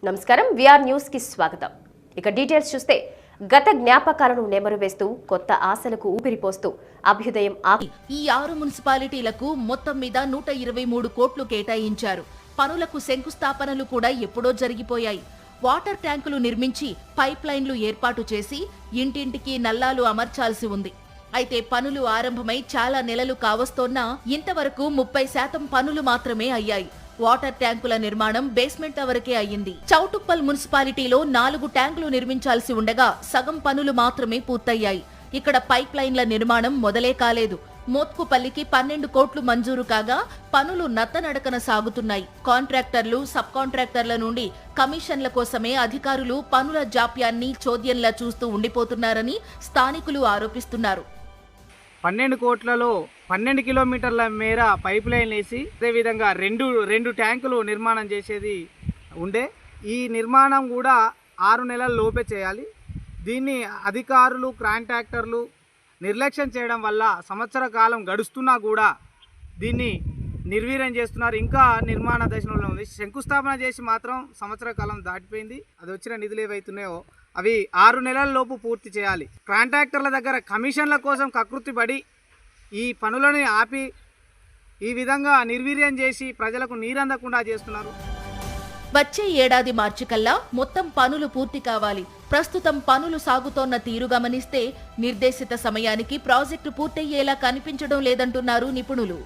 నమస్కారం VR news కి స్వాగతం. ఇక డీటెయిల్స్ చూస్తే గత జ్ఞాపకాలను నెమరువేస్తూ కొత్త ఆశలకు ఊపిరిపోస్తూ అభ్యుదయం ఈ 6 మున్సిపాలిటీలకు మొత్తం మీద 123 కోట్లు కేటాయించారు. పనులకు శంకుస్థాపనలు కూడా ఎప్పుడో జరిగిపోయాయి. వాటర్ ట్యాంకులు నిర్మించి పైప్ లైన్లు ఏర్పాటు చేసి ఇంటింటికి నల్లాలు అమర్చాల్సి ఉంది. అయితే పనులు ఆరంభమై చాలా నెలలు కావస్తోన్నా ఇంతవరకు 30% పనులు మాత్రమే అయ్యాయి. వాటర్ ట్యాంకుల నిర్మాణం బేస్మెంట్ వరకే అయ్యింది. చౌటుప్పల్ మున్సిపాలిటీలో 4 ట్యాంకులు నిర్మించాల్సి ఉండగా సగం పనులు మాత్రమే పూర్తయ్యాయి. ఇక్కడ పైప్ లైన్ల నిర్మాణం మొదలే కాలేదు. మోత్కుపల్లికి 12 కోట్లు మంజూరు కాగా పనులు నత్తనడకన సాగుతున్నాయి. కాంట్రాక్టర్లు, సబ్ కాంట్రాక్టర్ల నుండి కమిషన్ల కోసమే అధికారులు పనుల జాప్యాన్ని చోద్యంలా చూస్తూ ఉండిపోతున్నారని స్థానికులు ఆరోపిస్తున్నారు. 12 కోట్లలో 12 కిలోమీటర్ల మేర పైప్ లైన్ వేసి అదేవిధంగా రెండు ట్యాంకులు నిర్మాణం చేసేది ఉండే. ఈ నిర్మాణం కూడా 6 నెలల లోపే చేయాలి. దీన్ని అధికారులు, కాంట్రాక్టర్లు నిర్లక్ష్యం చేయడం వల్ల సంవత్సర కాలం గడుస్తున్నా కూడా దీన్ని నిర్వీర్యం చేస్తున్నారు. ఇంకా నిర్మాణ దశలో ఉంది. శంకుస్థాపన చేసి మాత్రం సంవత్సర కాలం దాటిపోయింది. అది వచ్చిన నిధులు ఏవైతున్నాయో అవి 6 నెలల లోపు పూర్తి చేయాలి. కాంట్రాక్టర్ల దగ్గర కమిషన్ల కోసం కకృతి పడి ఈ పనులను ఆపి ఈ విధంగా నిర్వీర్యం చేసి ప్రజలకు నీరందకుండా చేస్తున్నారు. వచ్చే ఏడాది మార్చి కల్లా మొత్తం పనులు పూర్తి కావాలి. ప్రస్తుతం పనులు సాగుతోన్న తీరు గమనిస్తే నిర్దేశిత సమయానికి ప్రాజెక్టు పూర్తయ్యేలా కనిపించడం లేదంటున్నారు నిపుణులు.